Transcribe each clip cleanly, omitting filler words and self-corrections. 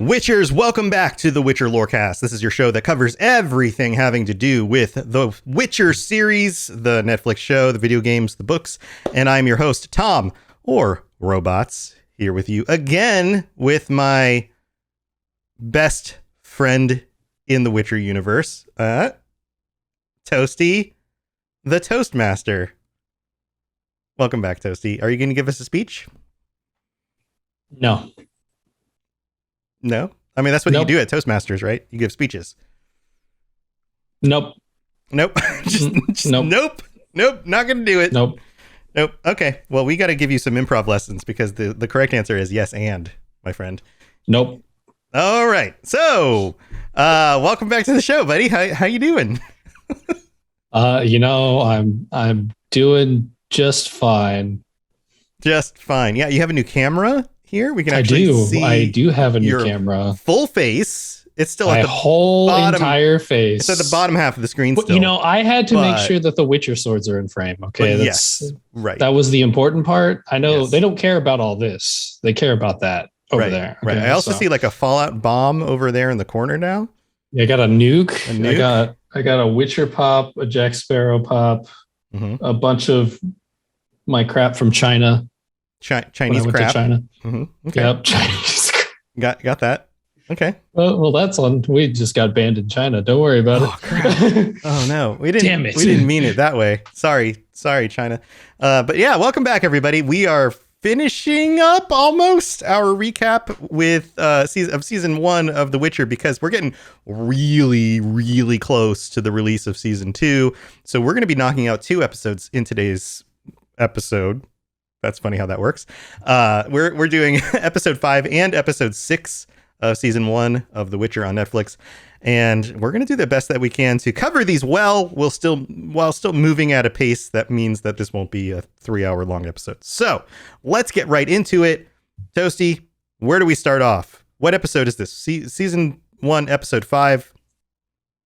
Witchers, welcome back to the Witcher Lorecast. This is your show that covers everything having to do with the Witcher series, the Netflix show, the video games, the books, and I'm your host, Tom, or Robots, here with you again with my best friend in the Witcher universe, Toasty, the Toastmaster. Welcome back, Toasty. Are you going to give us a speech? No. No? I mean, that's what you do at Toastmasters, right? You give speeches. Nope. Nope. Nope. Nope. Not going to do it. Nope. Okay. Well, we got to give you some improv lessons because the correct answer is yes and, my friend. Nope. All right. So, welcome back to the show, buddy. How you doing? I'm doing just fine. Just fine. Yeah, you have a new camera here. We can actually see. I do have a new camera. Full face. It's still at my the whole bottom, entire face. It's at the bottom half of the screen still. I had to make sure that the Witcher swords are in frame. Okay, yes, right. That was the important part. I know they don't care about all this. They care about that over there. Okay? Right. I also see like a Fallout bomb over there in the corner now. Yeah, I got a nuke. I got a Witcher pop, a Jack Sparrow pop, a bunch of my crap from China. Chinese crap. To China. Mm-hmm. Okay. Yep, Chinese. Got that. Okay. Well, that's on. We just got banned in China. Don't worry about it. Crap. Oh no, we didn't. Damn it. We didn't mean it that way. Sorry, China. But yeah, welcome back, everybody. We are finishing up almost our recap with season 1 of The Witcher because we're getting really, really close to the release of season 2. So we're going to be knocking out 2 episodes in today's episode. That's funny how that works. We're doing episode 5 and episode 6 of season 1 of The Witcher on Netflix, and we're going to do the best that we can to cover these while still moving at a pace that means that this won't be a 3-hour long episode. So let's get right into it. Toasty, where do we start off? What episode is this? Season 1, episode 5.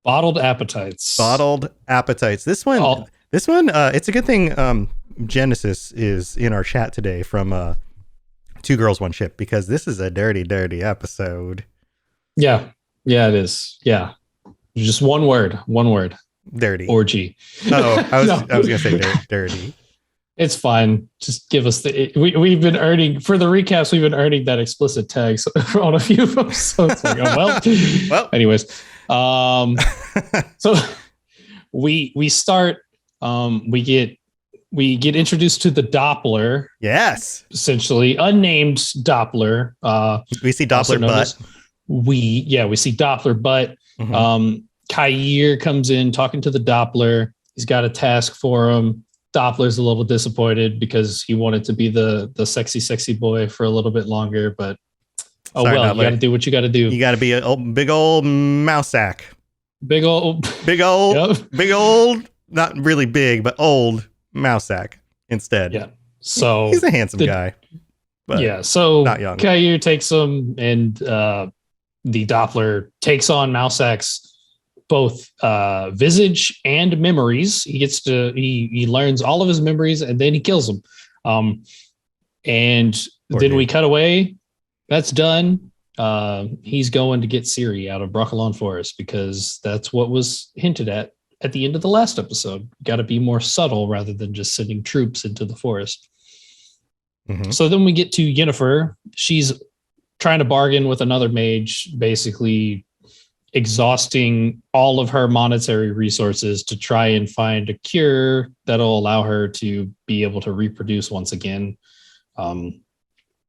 Bottled Appetites. Bottled Appetites. This one, it's a good thing Genesis is in our chat today from Two Girls, One Ship, because this is a dirty, dirty episode. Yeah, it is. Yeah. Just one word. Dirty. Orgy. Oh, I was going to say dirty. It's fine. Just give us we've been earning, for the recaps, we've been earning that explicit tag on a few of them. So it's like, well, anyways. So we start, we get introduced to the Doppler. Yes. Essentially unnamed Doppler. We see Doppler butt. We see Doppler butt. Mm-hmm. Kair comes in talking to the Doppler. He's got a task for him. Doppler's a little disappointed because he wanted to be the sexy boy for a little bit longer, but Sorry, you got to do what you got to do. You got to be a big old mouse sack. Big old, not really big, but old mouse sack instead. Yeah. So he's a handsome guy. But so not young. Kair takes him, and the Doppler takes on Mousek's both visage and memories. He learns all of his memories, and then he kills him. And then we cut away. That's done. He's going to get Ciri out of Broccolon Forest because that's what was hinted at the end of the last episode. Got to be more subtle rather than just sending troops into the forest. Mm-hmm. So then we get to Yenifer. She's trying to bargain with another mage, basically exhausting all of her monetary resources to try and find a cure that'll allow her to be able to reproduce once again.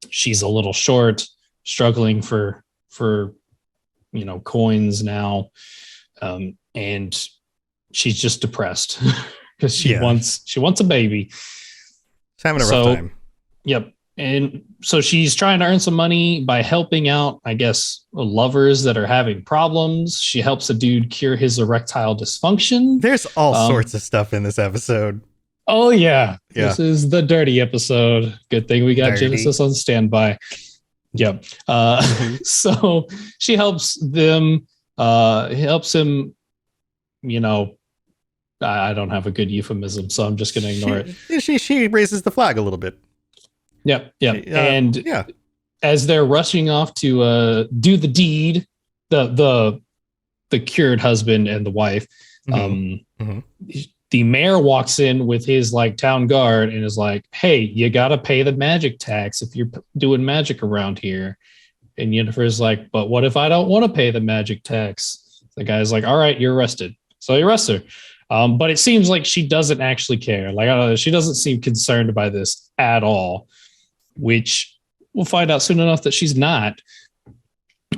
She's a little short, struggling for coins now, and she's just depressed because she wants a baby. She's having a rough time. Yep. And so she's trying to earn some money by helping out, I guess, lovers that are having problems. She helps a dude cure his erectile dysfunction. There's all sorts of stuff in this episode. Oh, yeah. This is the dirty episode. Good thing we got Genesis on standby. Yep. So she helps them, helps him, I don't have a good euphemism, so I'm just going to ignore it. She raises the flag a little bit. Yep. as they're rushing off to do the deed, the cured husband and the wife, the mayor walks in with his like town guard and is like, "Hey, you got to pay the magic tax if you're doing magic around here." And Yennefer's like, "But what if I don't want to pay the magic tax?" The guy's like, "All right, you're arrested." So he arrests her. But it seems like she doesn't actually care. Like, she doesn't seem concerned by this at all, which we'll find out soon enough that she's not.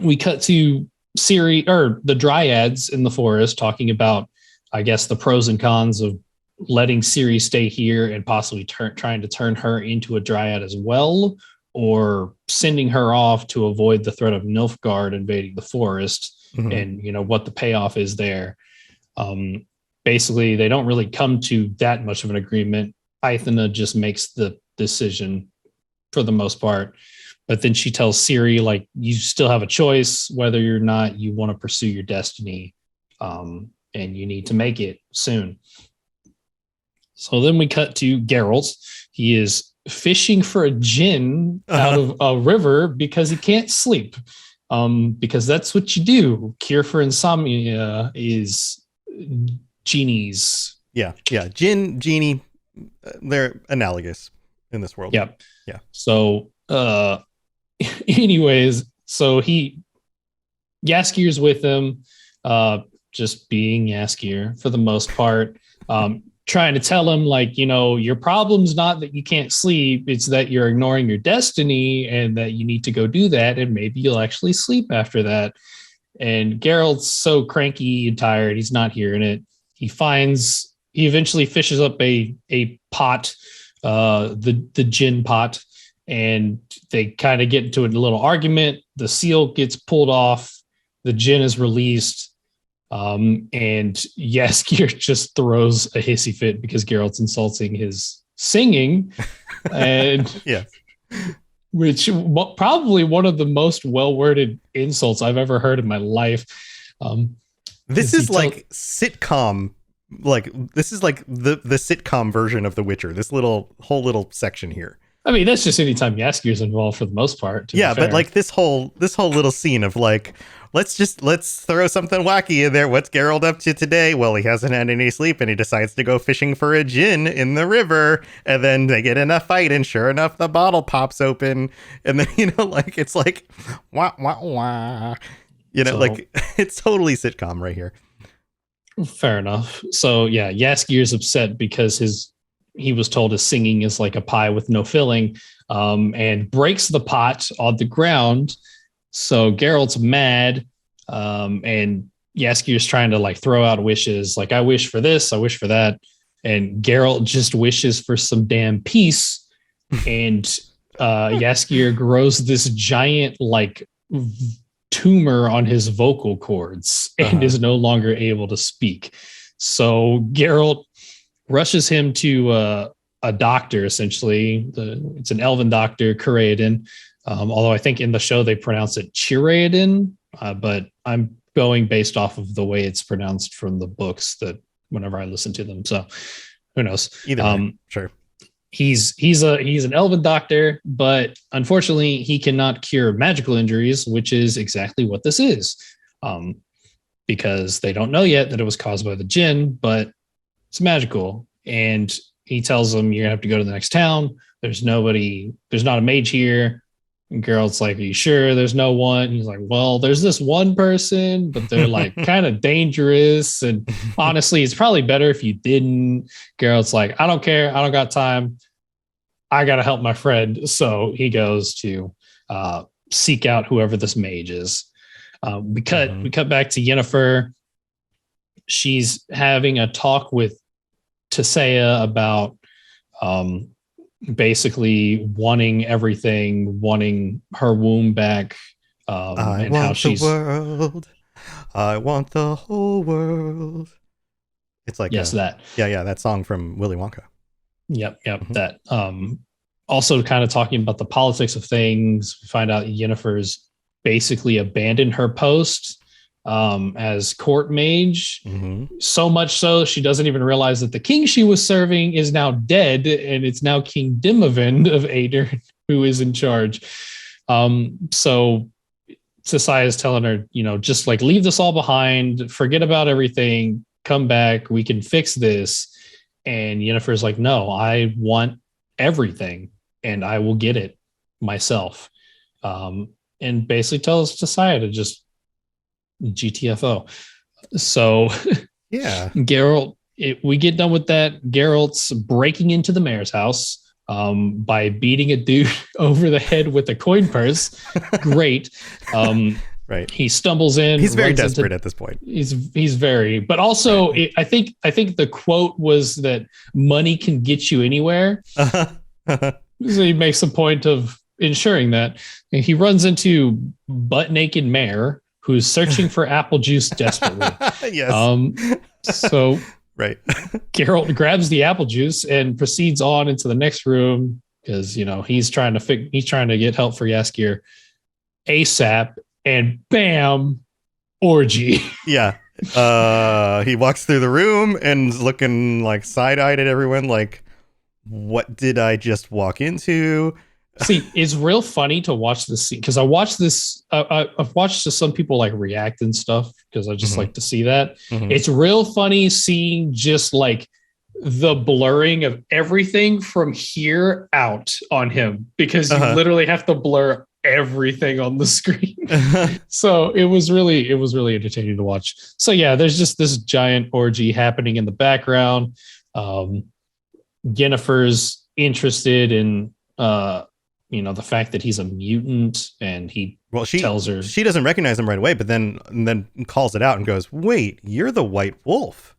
We cut to Ciri, or the dryads in the forest, talking about, I guess, the pros and cons of letting Ciri stay here and possibly trying to turn her into a dryad as well, or sending her off to avoid the threat of Nilfgaard invading the forest, and what the payoff is there. Basically, they don't really come to that much of an agreement. Aithana just makes the decision for the most part. But then she tells Ciri, like, you still have a choice whether or not you want to pursue your destiny, and you need to make it soon. So then we cut to Geralt. He is fishing for a djinn out of a river because he can't sleep, because that's what you do. Cure for insomnia is genies. Yeah. Djinn, genie, they're analogous in this world. Yep. Yeah. So, anyways, so Yaskir's with him, just being Yaskir for the most part, trying to tell him, like, your problem's not that you can't sleep, it's that you're ignoring your destiny and that you need to go do that, and maybe you'll actually sleep after that. And Geralt's so cranky and tired, he's not hearing it. He eventually fishes up a pot, the gin pot, and they kind of get into a little argument. The seal gets pulled off, the gin is released, and Yaskir just throws a hissy fit because Geralt's insulting his singing, and yeah, which probably one of the most well-worded insults I've ever heard in my life. This is like sitcom. Like, this is like the sitcom version of The Witcher. This whole little section here. I mean, that's just anytime Yaskir's involved for the most part. Yeah, but like this whole little scene of like, let's throw something wacky in there. What's Geralt up to today? Well, he hasn't had any sleep and he decides to go fishing for a djinn in the river. And then they get in a fight, and sure enough, the bottle pops open. And then, like, it's like, wah, wah, wah. Like, it's totally sitcom right here. Fair enough. So yeah, Yaskir's upset because he was told his singing is like a pie with no filling, and breaks the pot on the ground. So Geralt's mad, and Yaskir's trying to like throw out wishes, like, I wish for this, I wish for that, and Geralt just wishes for some damn peace. And Yaskir grows this giant like tumor on his vocal cords and is no longer able to speak. So Geralt rushes him to a doctor, essentially. It's an elven doctor, Curaden. Although I think in the show they pronounce it Chiraden, but I'm going based off of the way it's pronounced from the books that whenever I listen to them. So who knows? Either way, sure. He's an elven doctor, but unfortunately he cannot cure magical injuries, which is exactly what this is. Because they don't know yet that it was caused by the djinn, but it's magical. And he tells them, you're gonna have to go to the next town. There's not a mage here. And Geralt's like, are you sure there's no one? And he's like, well, there's this one person, but they're like kind of dangerous. And honestly, it's probably better if you didn't. Geralt's like, I don't care. I don't got time. I got to help my friend. So he goes to seek out whoever this mage is. We cut back to Yenifer. She's having a talk with Tisea about basically wanting everything, wanting her womb back. I want the world. I want the whole world. It's like that. Yeah, that song from Willy Wonka. Yep. That. Also kind of talking about the politics of things. We find out Yennefer's basically abandoned her post as court mage, so much so she doesn't even realize that the king she was serving is now dead, and it's now King Dimavend of Ader who is in charge. So Sasai is telling her, just like leave this all behind, forget about everything, come back, we can fix this. And Yennefer's like, no, I want everything and I will get it myself. And basically tells Sasai to just GTFO. So yeah, Geralt, we get done with that. Geralt's breaking into the mayor's house by beating a dude over the head with a coin purse. Great. Right. He stumbles in. He's very desperate at this point. He's very, but also I think the quote was that money can get you anywhere. So he makes a point of ensuring that. And he runs into butt naked mayor who's searching for apple juice desperately. Yes. So right. Geralt grabs the apple juice and proceeds on into the next room because he's trying to get help for Jaskier ASAP. And bam, orgy. Yeah. He walks through the room and is looking like side-eyed at everyone like, what did I just walk into? See, it's real funny to watch this scene because I watched this. I've watched some people like react and stuff because I just like to see that. It's real funny seeing just like the blurring of everything from here out on him because you literally have to blur everything on the screen. So it was really entertaining to watch. So yeah, there's just this giant orgy happening in the background. Yennefer's interested in the fact that he's a mutant, and he tells her she doesn't recognize him right away, but then calls it out and goes, "Wait, you're the White Wolf."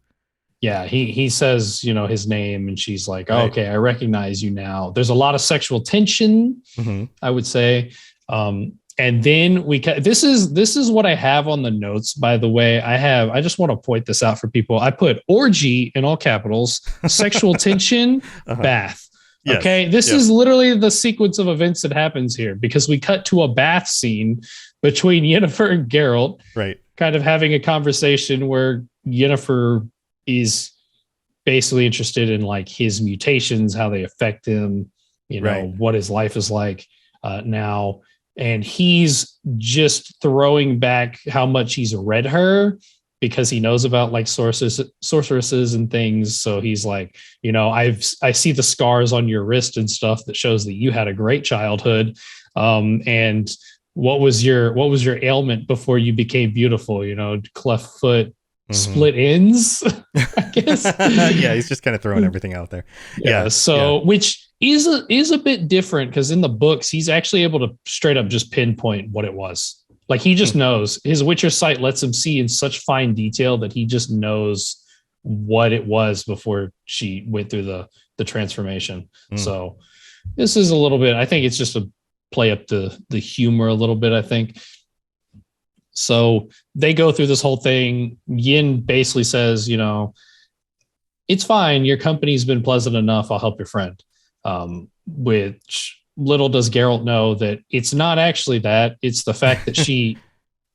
Yeah, he says, his name, and she's like, oh, okay, I recognize you now. There's a lot of sexual tension, I would say. And then this is what I have on the notes, by the way. I just want to point this out for people. I put orgy in all capitals, sexual tension, bath. Yes. Okay. This is literally the sequence of events that happens here because we cut to a bath scene between Yenifer and Geralt, right? Kind of having a conversation where Yenifer is basically interested in like his mutations, how they affect him, what his life is like now. And he's just throwing back how much he's read her because he knows about like sorceresses and things. So he's like, I see the scars on your wrist and stuff that shows that you had a great childhood. And what was your ailment before you became beautiful? Cleft foot, split ends, I guess. Yeah, he's just kind of throwing everything out there. Yeah. Which is a bit different because in the books, he's actually able to straight up just pinpoint what it was. Like he just knows. His Witcher sight lets him see in such fine detail that he just knows what it was before she went through the transformation. So this is a little bit, I think it's just a play up the humor a little bit, I think. So they go through this whole thing. Yin basically says, it's fine. Your company's been pleasant enough. I'll help your friend. Which little does Geralt know that it's not actually that. It's the fact that she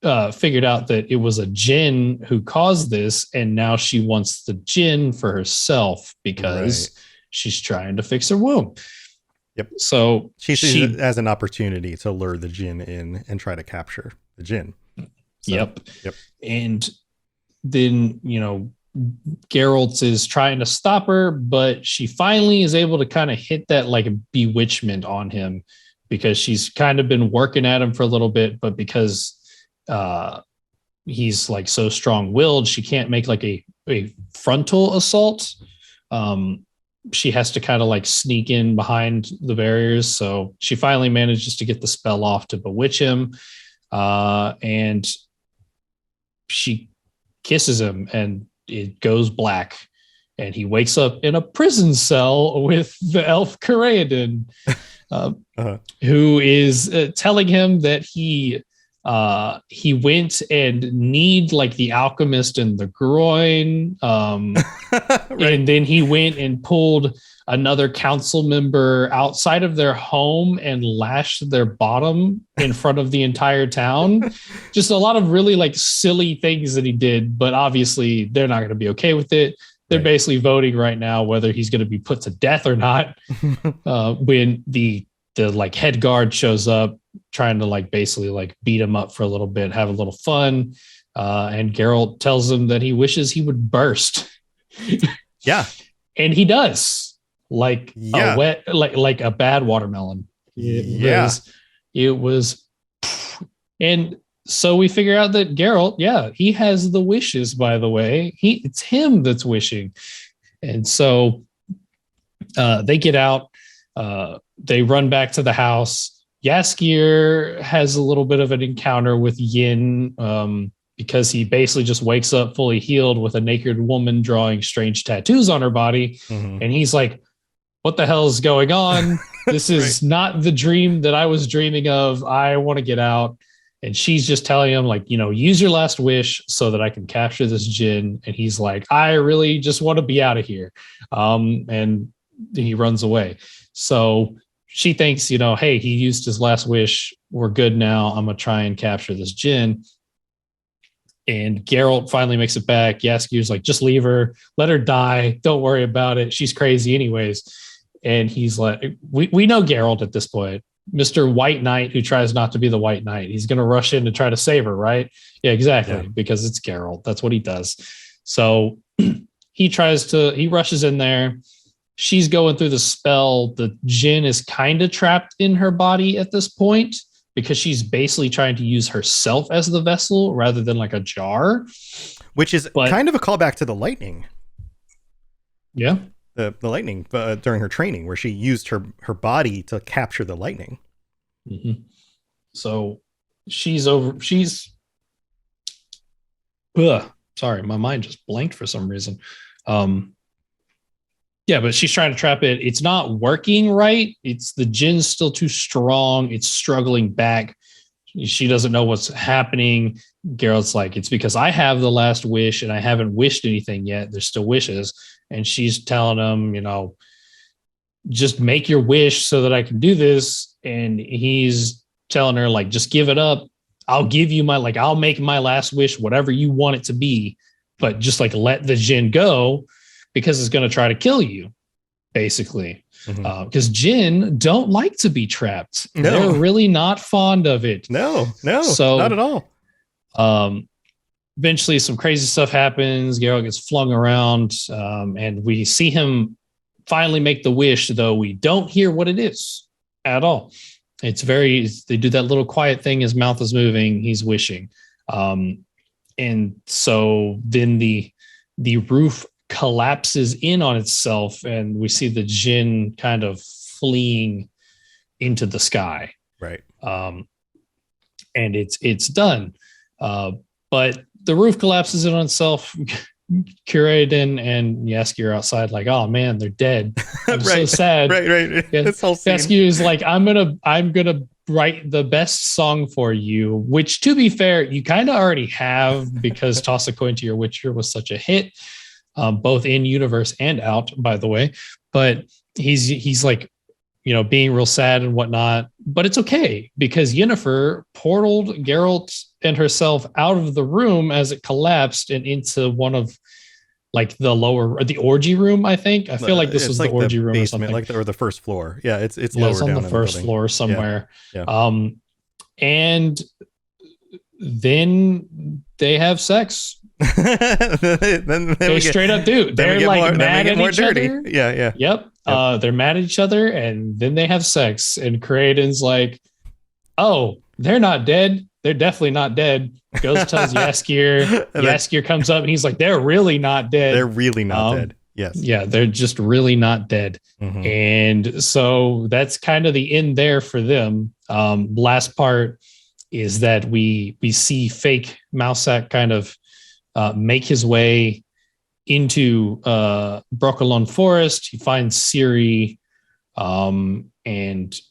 figured out that it was a djinn who caused this. And now she wants the djinn for herself because she's trying to fix her womb. Yep. So she sees it as an opportunity to lure the djinn in and try to capture the djinn. So, yep. And then, Geralt is trying to stop her, but she finally is able to kind of hit that like bewitchment on him because she's kind of been working at him for a little bit, but because he's like so strong-willed, she can't make like a frontal assault. She has to kind of like sneak in behind the barriers. So she finally manages to get the spell off to bewitch him. And she kisses him and it goes black and he wakes up in a prison cell with the elf Caradon, who is telling him that he went and kneed like the alchemist in the groin. And then he went and pulled another council member outside of their home and lashed their bottom in front of the entire town. Just a lot of really like silly things that he did, but obviously they're not going to be okay with it. They're basically voting right now whether he's going to be put to death or not. When the the like head guard shows up trying to like basically like beat him up for a little bit, have a little fun. And Geralt tells him that he wishes he would burst. Yeah. And he does, like Yeah. a wet, like a bad watermelon. It was, and so we figure out that Geralt, he has the wishes, by the way. It's him that's wishing. And so they get out, they run back to the house. Jaskier has a little bit of an encounter with Yin, because he basically just wakes up fully healed with a naked woman drawing strange tattoos on her body. Mm-hmm. And he's like, what the hell is going on? This is not the dream that I was dreaming of. I want to get out. And she's just telling him, like, use your last wish so that I can capture this djinn. And he's like, I really just want to be out of here. And he runs away. So she thinks, hey, he used his last wish. We're good now. I'm going to try and capture this djinn. And Geralt finally makes it back. Jaskier's like, just leave her. Let her die. Don't worry about it. She's crazy anyways. And he's like, we know Geralt at this point. Mr. White Knight who tries not to be the White Knight. He's going to rush in to try to save her, right? Yeah, exactly. Yeah. Because it's Geralt. That's what he does. So he rushes in there. She's going through the spell. The djinn is kind of trapped in her body at this point because she's basically trying to use herself as the vessel rather than like a jar. Which is kind of a callback to the lightning. Yeah. The lightning during her training, where she used her body to capture the lightning. Mm-hmm. So sorry, my mind just blanked for some reason. But she's trying to trap it. It's not working right. It's the djinn's still too strong. It's struggling back. She doesn't know what's happening. Geralt's like, it's because I have the last wish and I haven't wished anything yet. There's still wishes. And she's telling him, just make your wish so that I can do this. And he's telling her, like, just give it up. I'll give you I'll make my last wish, whatever you want it to be, but just like let the djinn go because it's going to try to kill you, basically. Because djinn don't like to be trapped. No. They're really not fond of it. No, so, not at all. Eventually some crazy stuff happens. Geralt gets flung around, and we see him finally make the wish, though we don't hear what it is at all. They do that little quiet thing. His mouth is moving. He's wishing. And so then the roof collapses in on itself, and we see the djinn kind of fleeing into the sky. Right. And it's done. But the roof collapses in on itself. Curaden and Jaskier are outside, like, oh man, they're dead. I'm so sad. Right. Yeah. Jaskier is like, I'm gonna write the best song for you, which, to be fair, you kind of already have, because Toss a Coin to Your Witcher was such a hit, both in universe and out, by the way. But he's like, being real sad and whatnot. But it's okay, because Yenifer portaled Geralt and herself out of the room as it collapsed and into one of like the orgy room. I think I feel like this was like the orgy room basement, or something, or the first floor. Yeah, it's lower on down the first floor somewhere. Yeah. And then they have sex. then they straight up do. They're like mad at each other. Yeah. Yep. They're mad at each other, and then they have sex. And Creighton's like, "Oh, they're not dead. They're definitely not dead." Goes tells Jaskier. Jaskier comes up and he's like, "They're really not dead. They're really not dead." Yes. Yeah, they're just really not dead. Mm-hmm. And so that's kind of the end there for them. Last part is that we see fake Mousak kind of make his way into Brokilon Forest. He finds Ciri and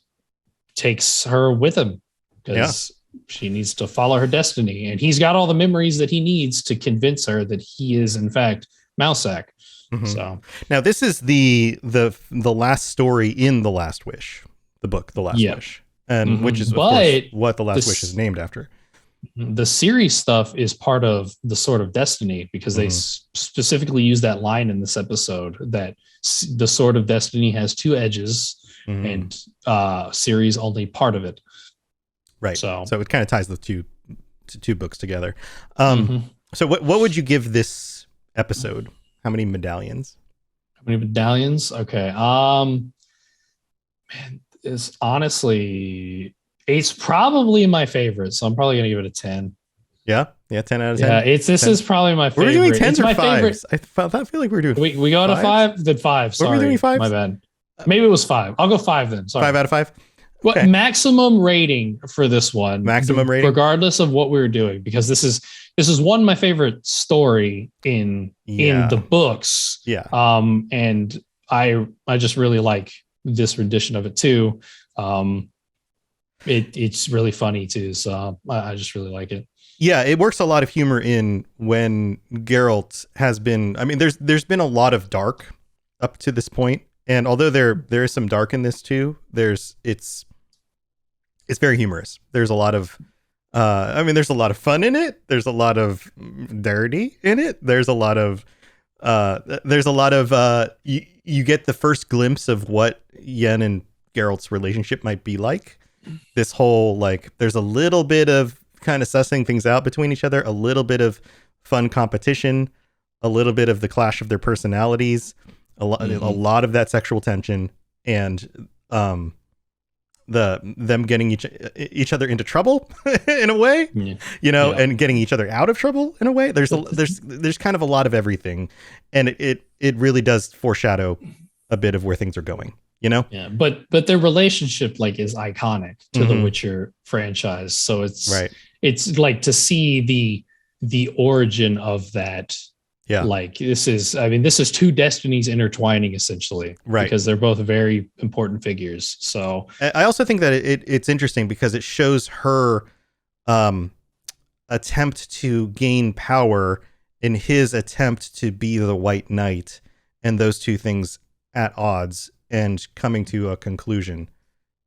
takes her with him because she needs to follow her destiny. And he's got all the memories that he needs to convince her that he is, in fact, Mousak. Mm-hmm. So now this is the last story in The Last Wish, the book, The Last Wish, and which is of course what The Last Wish is named after. The Ciri stuff is part of the Sword of Destiny, because they specifically use that line in this episode that the Sword of Destiny has two edges, and Ciri's only part of it. Right. So it kind of ties the two books together. So what would you give this episode? How many medallions? How many medallions? Okay. Man, it's honestly, it's probably my favorite, so I'm probably gonna give it a 10. Yeah, 10 out of 10. Yeah, this 10. Is probably my favorite. Were we doing 10s or 5s? Favorite. I feel like we were doing. We go to 5. Then 5. Sorry, were we doing 5s? My bad. Maybe it was 5. I'll go 5 then. Sorry. 5 out of 5. What maximum rating for this one? Maximum rating, regardless of what we were doing, because this is one of my favorite story in the books. Yeah. And I just really like this rendition of it too. It's really funny too, so I just really like it. Yeah, it works a lot of humor in when Geralt has been. I mean, there's been a lot of dark up to this point, and although there is some dark in this too, it's very humorous. There's a lot of, there's a lot of fun in it. There's a lot of dirty in it. There's a lot of, you get the first glimpse of what Yen and Geralt's relationship might be like. This whole, like, there's a little bit of kind of sussing things out between each other, a little bit of fun competition, a little bit of the clash of their personalities, a lot of that sexual tension, and them getting each other into trouble in a way, and getting each other out of trouble in a way. There's kind of a lot of everything, and it really does foreshadow a bit of where things are going. Yeah, but their relationship is iconic to the Witcher franchise. So it's like to see the origin of that. Yeah, this is two destinies intertwining essentially, right? Because they're both very important figures. So I also think that it's interesting because it shows her attempt to gain power in his attempt to be the White Knight, and those two things at odds and coming to a conclusion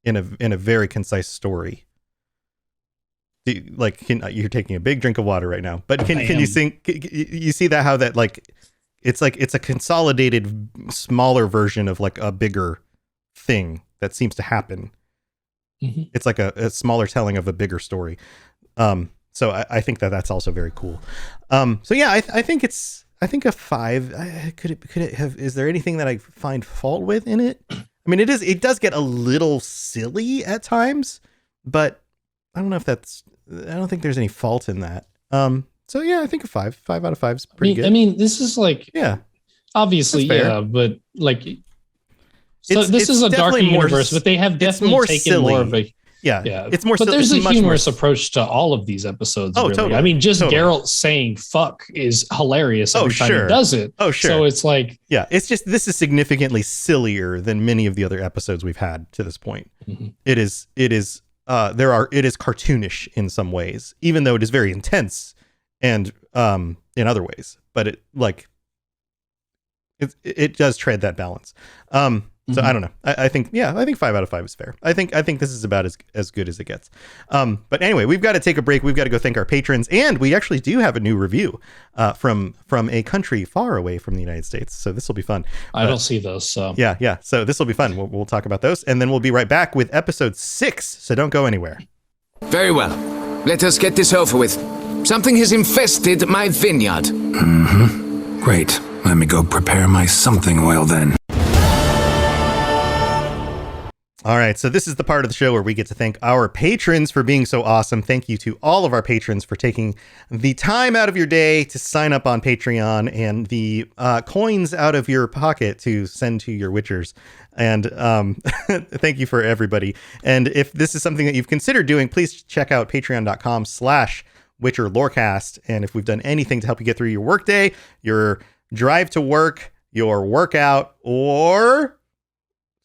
in a very concise story. You're taking a big drink of water right now, but can you see that, how that it's a consolidated smaller version of a bigger thing that seems to happen. It's like a smaller telling of a bigger story. So I think that's also very cool. So yeah, I think a 5. Could it have? Is there anything that I find fault with in it? I mean, it does get a little silly at times, but I don't know if I don't think there's any fault in that. So yeah, I think a 5. 5 out of 5 is pretty good. I mean, this is obviously, but this is a darker universe, but they have definitely taken silly. More of a. Yeah. It's more. But there's a humorous approach to all of these episodes. Oh, really. totally. I mean, just Geralt saying "fuck" is hilarious every time he does it. Oh, sure. So it's it's just, this is significantly sillier than many of the other episodes we've had to this point. It is cartoonish in some ways, even though it is very intense and in other ways. But it does tread that balance. So I don't know. I think 5 out of 5 is fair. I think this is about as good as it gets. But anyway, we've got to take a break. We've got to go thank our patrons, and we actually do have a new review from a country far away from the United States. So this will be fun. I don't see those. So yeah. So this will be fun. We'll talk about those, and then we'll be right back with episode 6. So don't go anywhere. Very well. Let us get this over with. Something has infested my vineyard. Great. Let me go prepare my something oil then. All right, so this is the part of the show where we get to thank our patrons for being so awesome. Thank you to all of our patrons for taking the time out of your day to sign up on Patreon and the coins out of your pocket to send to your Witchers. And thank you for everybody. And if this is something that you've considered doing, please check out patreon.com/Witcher Lorecast. And if we've done anything to help you get through your workday, your drive to work, your workout, or...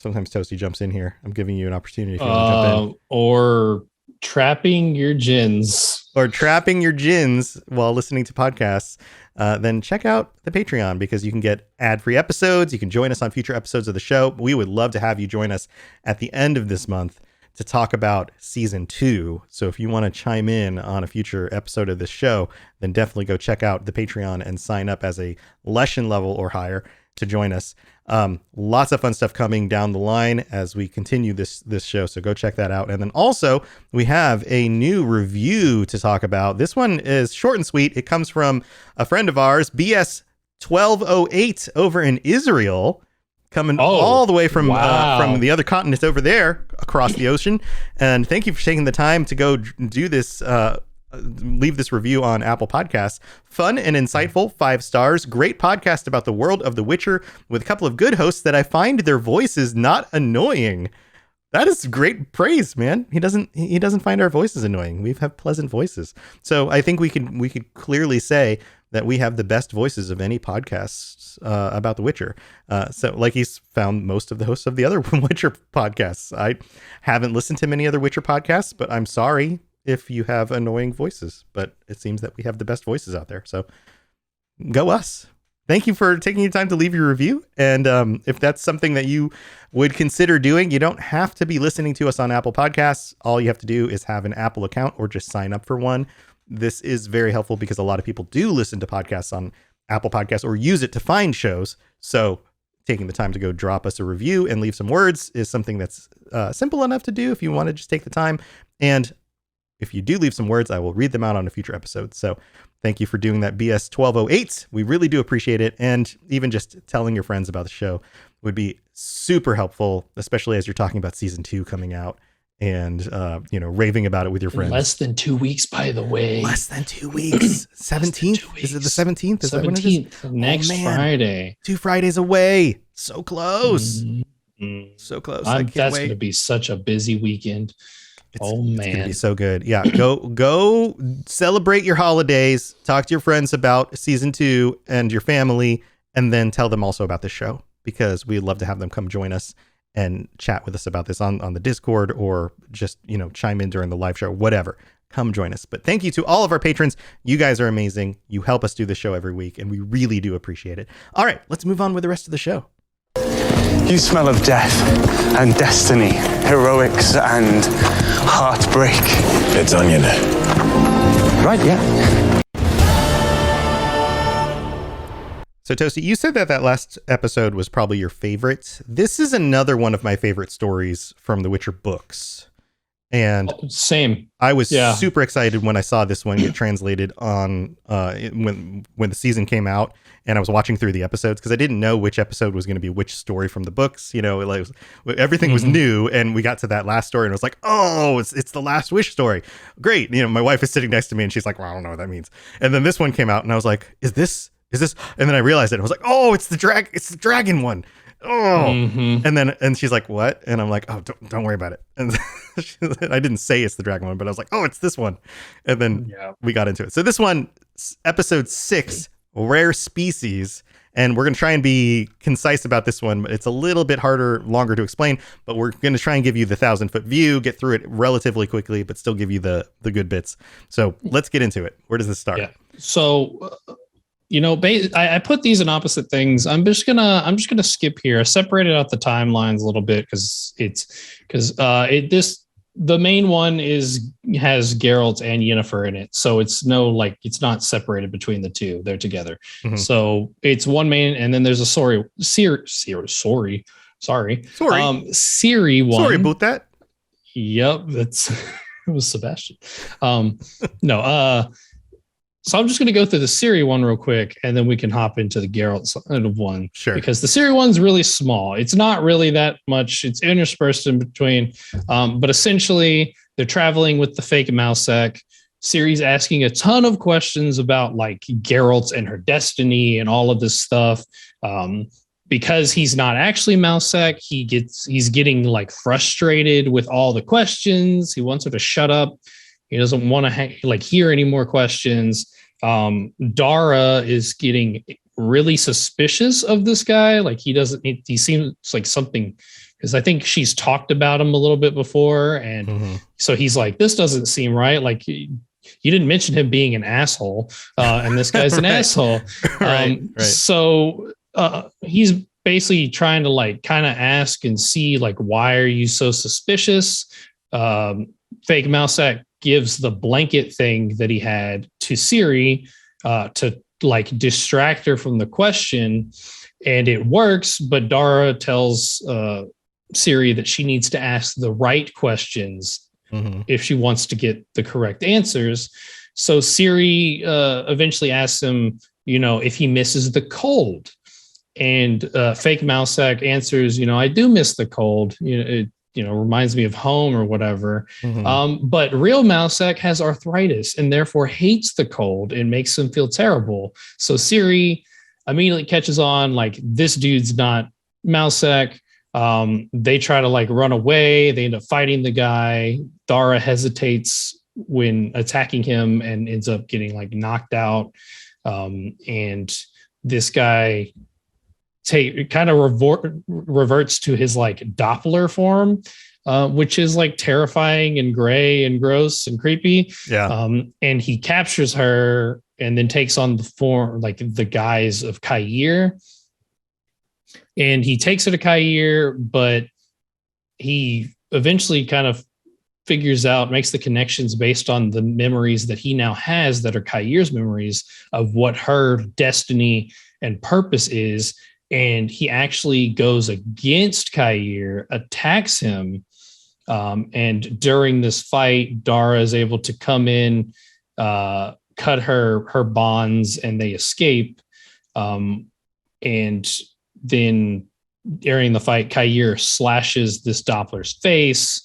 Sometimes Toasty jumps in here. I'm giving you an opportunity if you want to jump in. Or trapping your gins. Or trapping your gins while listening to podcasts. Then check out the Patreon, because you can get ad-free episodes. You can join us on future episodes of the show. We would love to have you join us at the end of this month to talk about season 2. So if you want to chime in on a future episode of this show, then definitely go check out the Patreon and sign up as a Leshen level or higher. to join us. Lots of fun stuff coming down the line as we continue this show. So go check that out. And then also we have a new review to talk about. This one is short and sweet. It comes from a friend of ours, BS 1208 over in Israel, coming all the way from the other continent over there across the ocean. And thank you for taking the time to go do this, leave this review on Apple Podcasts. Fun and insightful, 5 stars. Great podcast about the world of The Witcher with a couple of good hosts that I find their voices not annoying. That is great praise, man. He doesn't find our voices annoying. We have pleasant voices. So I think we could clearly say that we have the best voices of any podcasts about The Witcher. So like he's found most of the hosts of the other Witcher podcasts. I haven't listened to many other Witcher podcasts, but I'm sorry if you have annoying voices, but it seems that we have the best voices out there. So go us. Thank you for taking your time to leave your review. And if that's something that you would consider doing, you don't have to be listening to us on Apple Podcasts. All you have to do is have an Apple account or just sign up for one. This is very helpful because a lot of people do listen to podcasts on Apple Podcasts or use it to find shows. So taking the time to go drop us a review and leave some words is something that's simple enough to do if you want to just take the time. And if you do leave some words, I will read them out on a future episode. So thank you for doing that, BS 1208. We really do appreciate it. And even just telling your friends about the show would be super helpful, especially as you're talking about season 2 coming out and, raving about it with your friends. Less than 2 weeks, by the way. Less than 2 weeks. 17th? Is it the 17th? Is 17th, that when it is? next Friday. 2 Fridays away. So close. Mm-hmm. So close. That's going to be such a busy weekend. It's going to be so good. Yeah. Go celebrate your holidays, talk to your friends about season 2 and your family, and then tell them also about the show because we'd love to have them come join us and chat with us about this on the Discord or just, chime in during the live show, whatever. Come join us. But thank you to all of our patrons. You guys are amazing. You help us do the show every week, and we really do appreciate it. All right, let's move on with the rest of the show. You smell of death and destiny, heroics and heartbreak. It's onion. Right, yeah. So, Toasty, you said that last episode was probably your favorite. This is another one of my favorite stories from the Witcher books. And same. I was super excited when I saw this one get translated on when the season came out, and I was watching through the episodes because I didn't know which episode was going to be which story from the books. Everything was new, and we got to that last story, and I was like, "Oh, it's the Last Wish story, great!" My wife is sitting next to me, and she's like, "Well, I don't know what that means." And then this one came out, and I was like, "Is this?" And then I realized it. I was like, "Oh, it's the dragon one." Oh, and she's like, "What?" And I'm like, "Oh, don't worry about it." And I didn't say it's the dragon one, but I was like, "Oh, it's this one." And then we got into it. So this one, episode 6, Rare Species, and we're going to try and be concise about this one, but it's a little bit longer to explain, but we're going to try and give you the 1,000-foot view, get through it relatively quickly, but still give you the good bits. So let's get into it. Where does this start? Yeah. So, I put these in opposite things. I'm just gonna skip here. I separated out the timelines a little bit the main one has Geralt and Yennifer in it, so it's not separated between the two. They're together. Mm-hmm. So it's one main, and then there's a Ciri one. Sorry about that. Yep, it was Sebastian. So I'm just going to go through the Ciri one real quick, and then we can hop into the Geralt one. Sure. Because the Ciri one's really small. It's not really that much. It's interspersed in between. But essentially, they're traveling with the fake Mousesack. Ciri's asking a ton of questions about Geralt and her destiny and all of this stuff. Because he's not actually Mousesack, he's getting frustrated with all the questions. He wants her to shut up. He doesn't want to hear any more questions. Dara is getting really suspicious of this guy. He seems like something, because I think she's talked about him a little bit before. And so he's like, this doesn't seem right. You didn't mention him being an asshole. And this guy's an asshole. Right. So he's basically trying to kind of ask and see why are you so suspicious? Fake Mousesack gives the blanket thing that he had to Ciri to like distract her from the question, and it works. But Dara tells Ciri that she needs to ask the right questions if she wants to get the correct answers. So Ciri eventually asks him, if he misses the cold, and fake Mousak answers, I do miss the cold. It reminds me of home or whatever. But real Mousak has arthritis and therefore hates the cold and makes him feel terrible. So Ciri immediately catches on, like, this dude's not Mousak. They try to like run away. They end up fighting the guy. Dara hesitates when attacking him and ends up getting like knocked out. And this guy kind of reverts to his like Doppler form, which is like terrifying and gray and gross and creepy. Yeah. And he captures her and then takes on the form, like the guise of Kair. And he takes her to Kair, but he eventually kind of figures out, makes the connections based on the memories that he now has that are Kair's memories of what her destiny and purpose is. And he actually goes against Kair, attacks him. And during this fight, Dara is able to come in, cut her bonds, and they escape. And then during the fight, Kair slashes this Doppler's face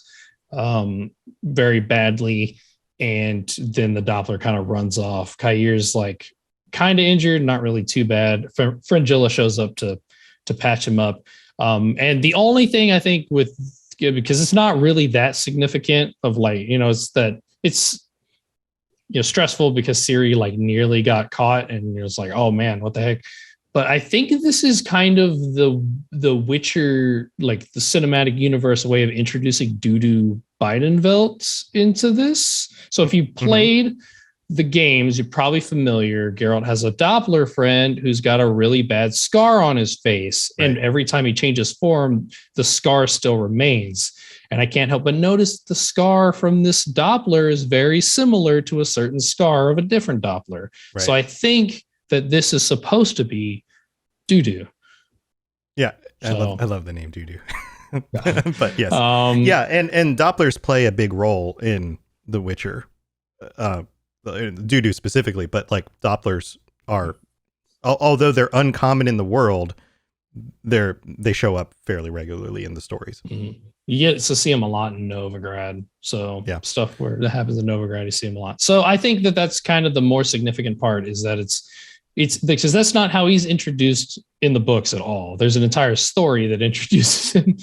very badly. And then the Doppler kind of runs off. Kair's like kind of injured, not really too bad. Fringilla shows up to patch him up. And the only thing I think with, because it's not really that significant of like, it's that it's, stressful because Ciri like nearly got caught and it was like, oh man, what the heck? But I think this is kind of the Witcher, like the cinematic universe way of introducing Dudu Bidenvelt into this. So if you played the games, you're probably familiar. Geralt has a Doppler friend who's got a really bad scar on his face. Right. And every time he changes form, the scar still remains. And I can't help but notice the scar from this Doppler is very similar to a certain scar of a different Doppler. Right. So I think that this is supposed to be Dudu. Yeah, so. I love the name Dudu. But yes. And Dopplers play a big role in The Witcher. Dudu specifically, but like Dopplers are, although they're uncommon in the world, they show up fairly regularly in the stories. You get to see them a lot in Novigrad. So stuff where that happens in Novigrad, you see them a lot. So I think that that's kind of the more significant part, is that it's because that's not how he's introduced in the books at all. There's an entire story that introduces him.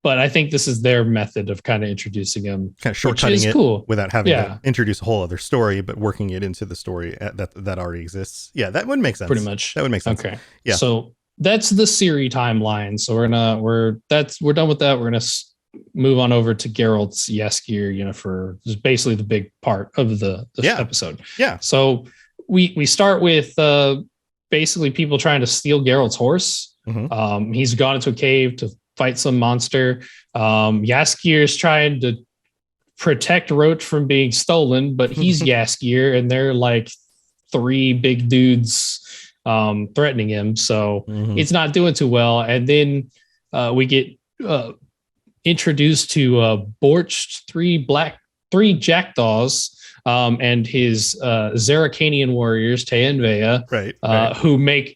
But I think this is their method of kind of introducing him, kind of shortcutting it cool. Without having to introduce a whole other story, but working it into the story that already exists. Yeah, that would make sense. Pretty much. That would make sense. Okay. Yeah. So that's the Ciri timeline. So we're done with that. We're gonna move on over to Geralt's Jaskier Yennifer. This is basically the big part of the episode. Yeah. So we start with basically people trying to steal Geralt's horse. He's gone into a cave to fight some monster. Jaskier's trying to protect Roach from being stolen, but he's Jaskier, and they're like three big dudes threatening him. So it's not doing too well. And then we get introduced to Borched, three jackdaws, and his Zaracanian warriors, Taya and Vea, who make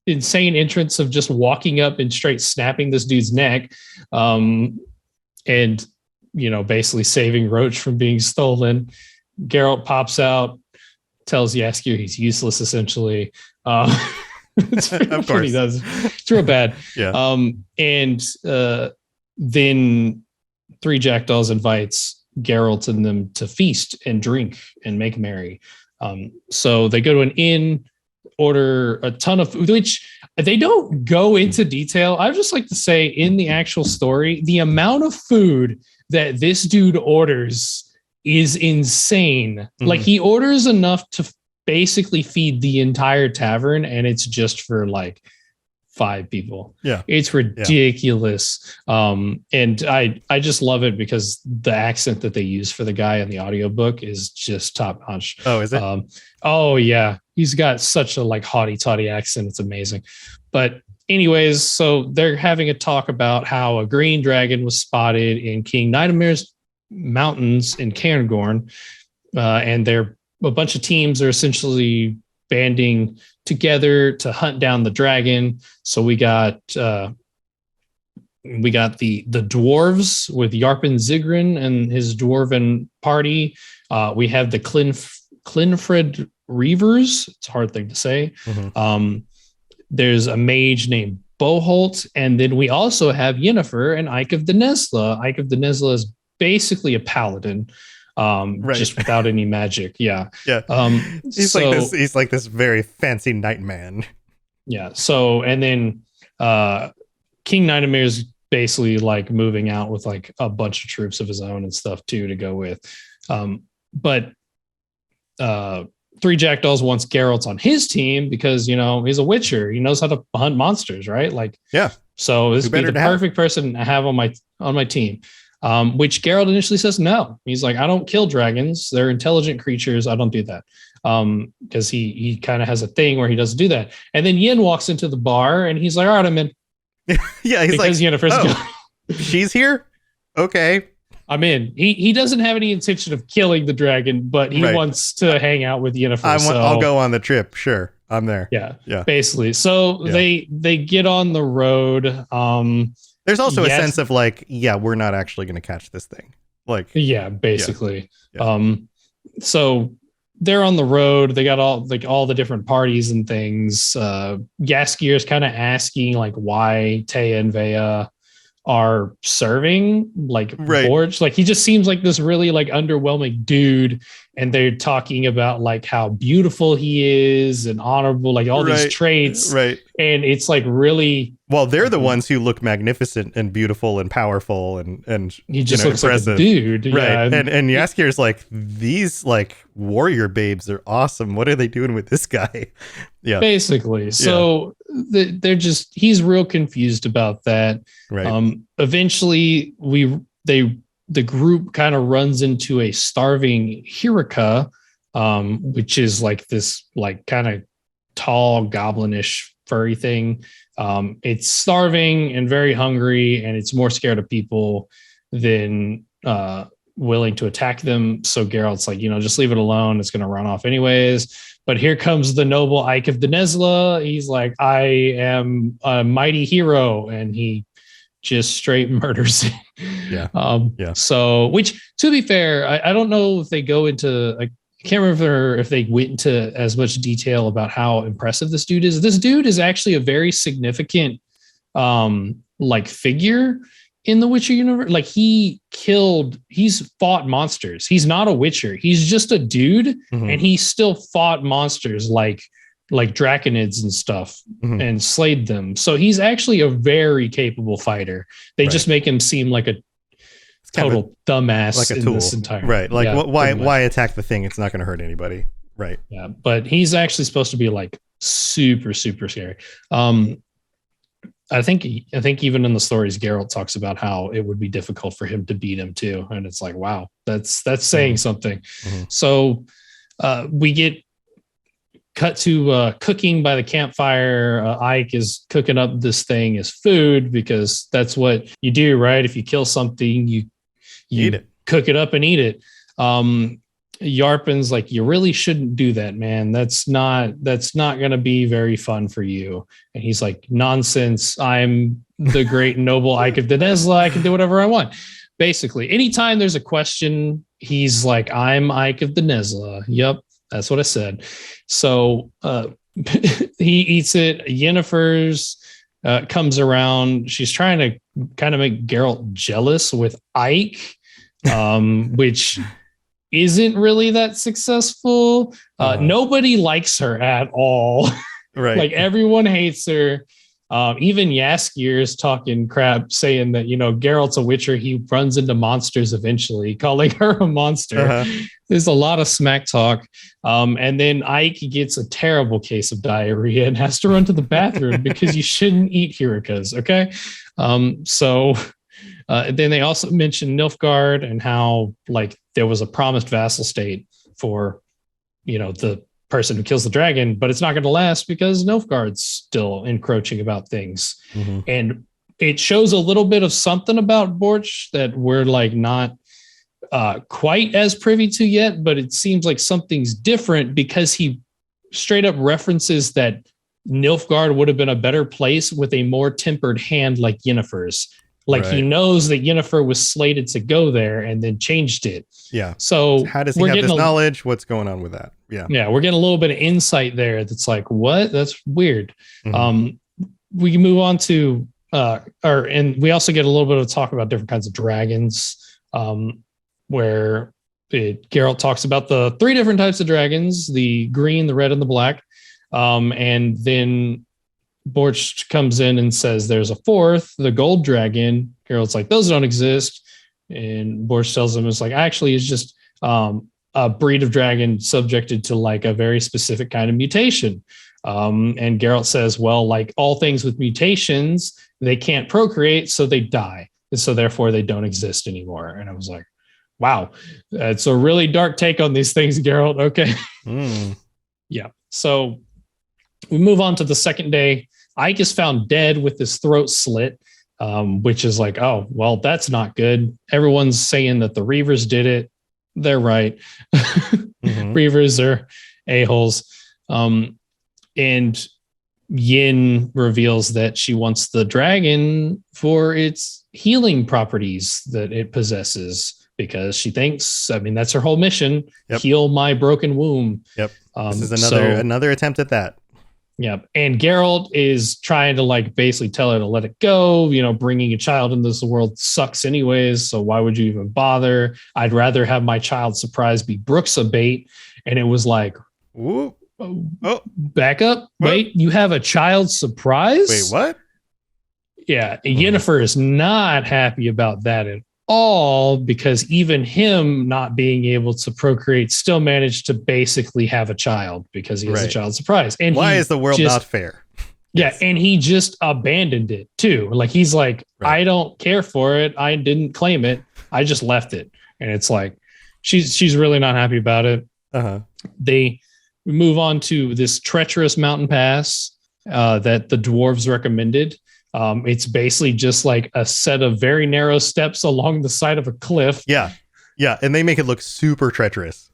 insane entrance of just walking up and straight snapping this dude's neck, and basically saving Roach from being stolen. Geralt pops out, tells Jaskier he's useless essentially. It's of course he does. It's real bad. And then three jackdaws invites Geralt and them to feast and drink and make merry. So they go to an inn, order a ton of food, which they don't go into detail. I would just like to say, in the actual story, the amount of food that this dude orders is insane. Like, he orders enough to basically feed the entire tavern, and it's just for like 5 people. Yeah. It's ridiculous. And I just love it because the accent that they use for the guy in the audiobook is just top notch. Oh, is it? Oh yeah. He's got such a like haughty toddy accent. It's amazing. But anyways, so they're having a talk about how a green dragon was spotted in King Nidamir's mountains in Cairngorm. And a bunch of teams are essentially banding together to hunt down the dragon. So we got the dwarves with Yarpen Zigrin and his dwarven party. We have the Clinfred Reavers. It's a hard thing to say. Mm-hmm. There's a mage named Boholt, and then we also have Yenifer and Ike of the Nesla. Ike of the Nesla is basically a paladin. Just without any magic. Yeah. He's like this very fancy nightman. Yeah. So, and then King Nidamir's basically like moving out with like a bunch of troops of his own and stuff too to go with. But Three Jackdaws wants Geralt on his team because, you know, he's a witcher. He knows how to hunt monsters, right? Like, yeah. So this would be the perfect person to have on my team. Which Geralt initially says no. He's like, I don't kill dragons. They're intelligent creatures. I don't do that. Because he kind of has a thing where he doesn't do that. And then Yen walks into the bar and he's like, all right, I'm in. Yeah, he's because like, she's here? Okay. I'm in. He doesn't have any intention of killing the dragon, but he wants to hang out with Yenifer. I'll go on the trip. Sure. I'm there. Yeah. Basically. So they get on the road. There's also a sense of like, we're not actually going to catch this thing. Like, basically. Yeah. So they're on the road. They got all the different parties and things. Gaskier's kind of asking like why Taya and Vea are serving like boards. Like he just seems like this really like underwhelming dude. And they're talking about like how beautiful he is and honorable, like all these traits. Right. And it's like really, well, they're the ones who look magnificent and beautiful and powerful and he just looks impressive. like a dude. Right. And Jaskier's like, these like warrior babes are awesome. What are they doing with this guy? Yeah. Basically. So they're just, he's real confused about that. Right. Eventually the group kind of runs into a starving Hirika, which is like this like kind of tall goblinish furry thing. It's starving and very hungry, and it's more scared of people than willing to attack them. So Geralt's like, just leave it alone. It's going to run off anyways. But here comes the noble Ike of the Nesla. He's like, I am a mighty hero. And he just straight murders it. Yeah. So, which to be fair, I don't know if they go into, I can't remember if they went into as much detail about how impressive this dude is. This dude is actually a very significant, like figure in the Witcher universe. Like he's fought monsters. He's not a Witcher. He's just a dude, and he still fought monsters like draconids and stuff and slayed them. So he's actually a very capable fighter. They just make him seem like a total dumbass, like a tool. This entire Like why attack the thing? It's not going to hurt anybody. Right. Yeah, but he's actually supposed to be like super, super scary. I think even in the stories, Geralt talks about how it would be difficult for him to beat him too. And it's like, wow, that's saying something. So we get cut to cooking by the campfire. Ike is cooking up this thing as food because that's what you do, right? If you kill something, you eat it, cook it up and eat it. Yarpen's like, you really shouldn't do that, man. That's not going to be very fun for you. And he's like, nonsense. I'm the great noble Ike of the Nesla. I can do whatever I want. Basically, anytime there's a question, he's like, I'm Ike of the Nesla. Yep. That's what I said. So he eats it. Yennefer's comes around. She's trying to kind of make Geralt jealous with Ike, which isn't really that successful. Nobody likes her at all. Right. Like everyone hates her. Even Yaskier is talking crap, saying that, Geralt's a witcher. He runs into monsters eventually, calling her a monster. Uh-huh. There's a lot of smack talk. And then Ike gets a terrible case of diarrhea and has to run to the bathroom because you shouldn't eat Hyricas. Okay. Then they also mentioned Nilfgaard and how there was a promised vassal state for, the person who kills the dragon, but it's not going to last because Nilfgaard's still encroaching about things. Mm-hmm. And it shows a little bit of something about Borch that we're not quite as privy to yet, but it seems like something's different because he straight up references that Nilfgaard would have been a better place with a more tempered hand like Yennefer's. He knows that Yenifer was slated to go there and then changed it. Yeah. So how does he have this knowledge? What's going on with that? Yeah. Yeah. We're getting a little bit of insight there. That's what? That's weird. Mm-hmm. We can move on to, and we also get a little bit of talk about different kinds of dragons, where Geralt talks about the 3 different types of dragons, the green, the red, and the black. And then Borch comes in and says there's a 4th, the gold dragon. Geralt's like, those don't exist. And Borch tells him actually it's just a breed of dragon subjected to a very specific kind of mutation. And Geralt says, well, all things with mutations, they can't procreate, so they die. And so therefore they don't exist anymore. And I was like, wow, that's a really dark take on these things, Geralt. Okay. Yeah. So we move on to the second day. Ike is found dead with his throat slit, which is oh, well, that's not good. Everyone's saying that the Reavers did it. They're right. Mm-hmm. Reavers are a-holes. And Yin reveals that she wants the dragon for its healing properties that it possesses because she thinks, that's her whole mission, heal my broken womb. Yep. This is another attempt at that. Yeah. And Geralt is trying to basically tell her to let it go. Bringing a child into this world sucks anyways. So why would you even bother? I'd rather have my child surprise be Brooks a bait. And it was Ooh. Oh, back up. What? Wait, you have a child surprise? Wait, what? Yeah. Yenifer is not happy about that at all because even him not being able to procreate still managed to basically have a child because he has a child surprise. And why is the world not fair? Yeah. Yes. And he just abandoned it too. He's I don't care for it. I didn't claim it. I just left it. And it's she's really not happy about it. Uh-huh. We move on to this treacherous mountain pass that the dwarves recommended. It's basically just a set of very narrow steps along the side of a cliff. Yeah. Yeah. And they make it look super treacherous.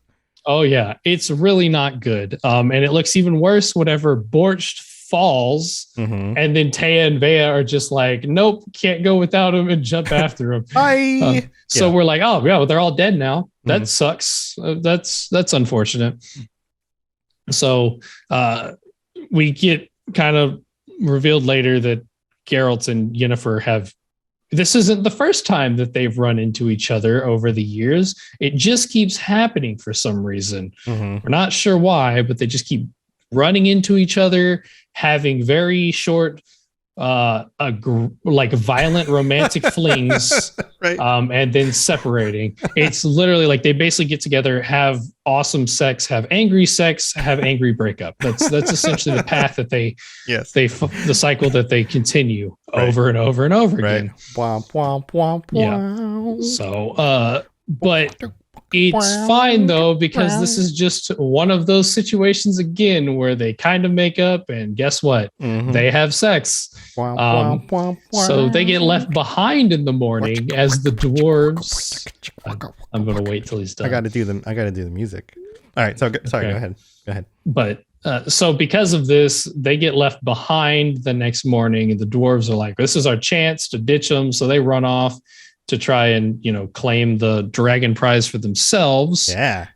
Oh, yeah. It's really not good. And it looks even worse whenever Borch falls. Mm-hmm. And then Taya and Vea are just nope, can't go without him and jump after him. Bye. So we're oh, yeah, well, they're all dead now. That sucks. That's unfortunate. So we get kind of revealed later that Geralt and Yenifer this isn't the first time that they've run into each other over the years. It just keeps happening for some reason. Mm-hmm. We're not sure why, but they just keep running into each other, having very short, violent romantic flings, right. And then separating. It's literally they basically get together, have awesome sex, have angry sex, have angry breakup. That's essentially the path that the cycle that they continue over and over and over again. Womp, womp, womp, womp. Yeah. So, but it's fine though, because this is just one of those situations again where they kind of make up and guess what? Mm-hmm. They have sex. So they get left behind in the morning as the dwarves. I'm going to wait till he's done. I got to do the music. All right. So sorry, okay. Go ahead. But so because of this, they get left behind the next morning and the dwarves are this is our chance to ditch them. So they run off to try and, claim the dragon prize for themselves. Yeah.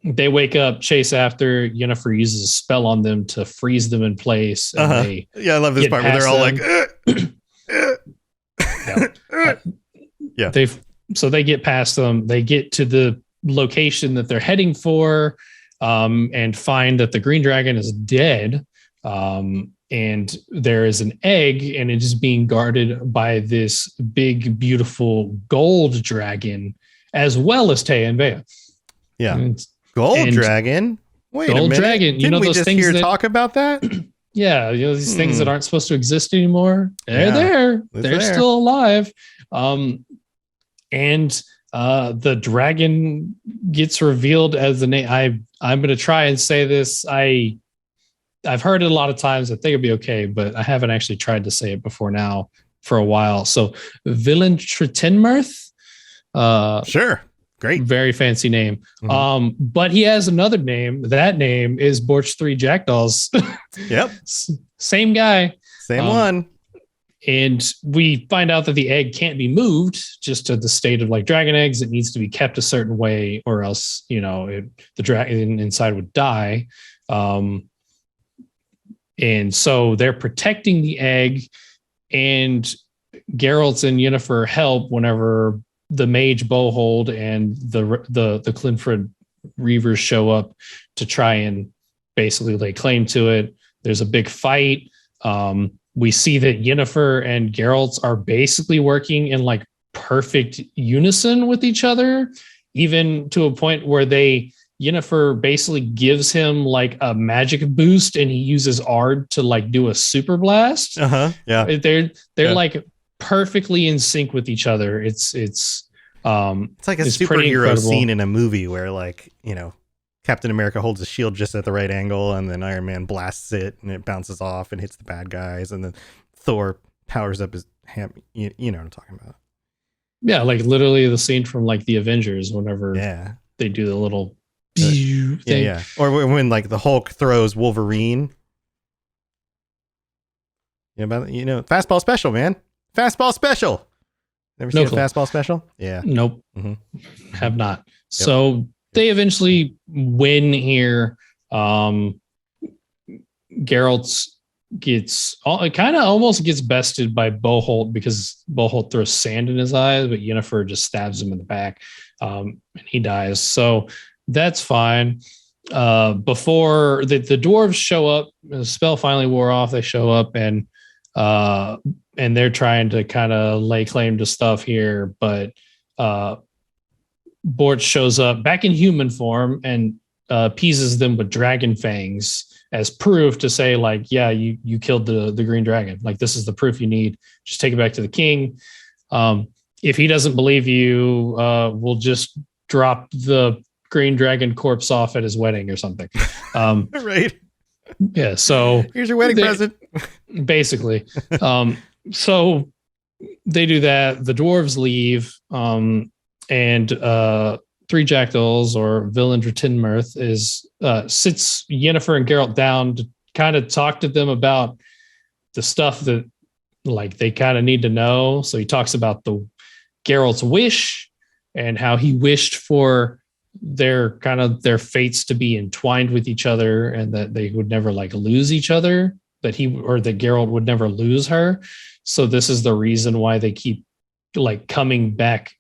They wake up, chase after. Yenifer uses a spell on them to freeze them in place. And I love this part where they're all yeah. So they get past them. They get to the location that they're heading for, and find that the green dragon is dead. and there is an egg, and it is being guarded by this big, beautiful gold dragon, as well as Taya and Vea. Yeah. Gold dragon? Wait gold a minute. dragon. Didn't we just hear talk about that? Yeah, these things that aren't supposed to exist anymore. They're Yeah, there. it's They're there. still alive. And the dragon gets revealed as the name. I'm going to try and say this. I've heard it a lot of times. I think it'll be okay, but I haven't actually tried to say it before now for a while. So Villain Tritinmirth. Sure. Great. Very fancy name. Mhm. But he has another name. That name is Borch 3 Jackdaws. Yep. Same guy. Same one. And we find out that the egg can't be moved just to the state of like dragon eggs. It needs to be kept a certain way, or else, the dragon inside would die. And so they're protecting the egg, and Geralt and Yennifer help whenever the mage Bohold and the Clinford Reavers show up to try and basically lay claim to it. There's a big fight. We see that Yenifer and Geralt are basically working in like perfect unison with each other, even to a point where Yenifer basically gives him like a magic boost, and he uses Ard to like do a super blast. Yeah. They're like perfectly in sync with each other. It's like a it's pretty superhero incredible. scene in a movie where Captain America holds his shield just at the right angle, and then Iron Man blasts it and it bounces off and hits the bad guys, and then Thor powers up his ham. You know what I'm talking about. Yeah, like literally the scene from like the Avengers whenever they do the little thing. Yeah. Or when like the Hulk throws Wolverine. Fastball special, man. Fastball special. Never seen a fastball special? Yeah. Nope. Mm-hmm. Have not. So they eventually win here. Geralt almost gets bested by Boholt because Boholt throws sand in his eyes, but Yennefer just stabs him in the back, and he dies. So that's fine. Before the dwarves show up, the spell finally wore off. They show up and they're trying to kind of lay claim to stuff here, but Borch shows up back in human form and appeases them with dragon fangs as proof to say, like, yeah, you killed the green dragon. Like, this is the proof you need. Just take it back to the king. If he doesn't believe you, we'll just drop the green dragon corpse off at his wedding or something. Right. Yeah. So here's your wedding present. Basically. So they do that. The dwarves leave. And Three Jackdaws, or Villain Tritinmirth, sits Yennefer and Geralt down to kind of talk to them about the stuff that like they kind of need to know. So he talks about Geralt's wish and how he wished for their fates to be entwined with each other, and that they would never like lose each other, that Geralt would never lose her. So this is the reason why they keep like coming back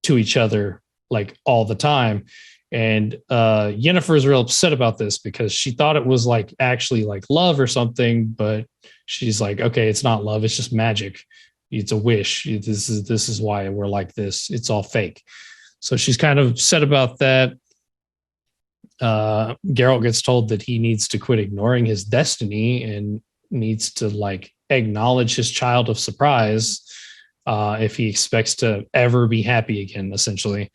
to each other like all the time. And Yennefer is real upset about this because she thought it was like actually like love or something, but she's like, okay, it's not love, it's just magic. It's a wish. This is why we're like this. It's all fake. So she's kind of upset about that. Geralt gets told that he needs to quit ignoring his destiny and needs to like acknowledge his child of surprise if he expects to ever be happy again, essentially.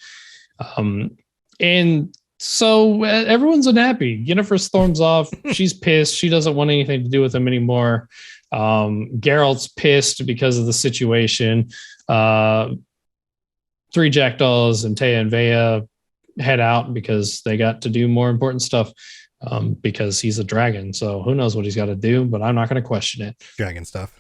And so everyone's unhappy. Yennefer storms off. She's pissed. She doesn't want anything to do with him anymore. Geralt's pissed because of the situation. Three Jackdaws and Taya and Vea head out because they got to do more important stuff, because he's a dragon. So who knows what he's got to do, but I'm not going to question it. Dragon stuff.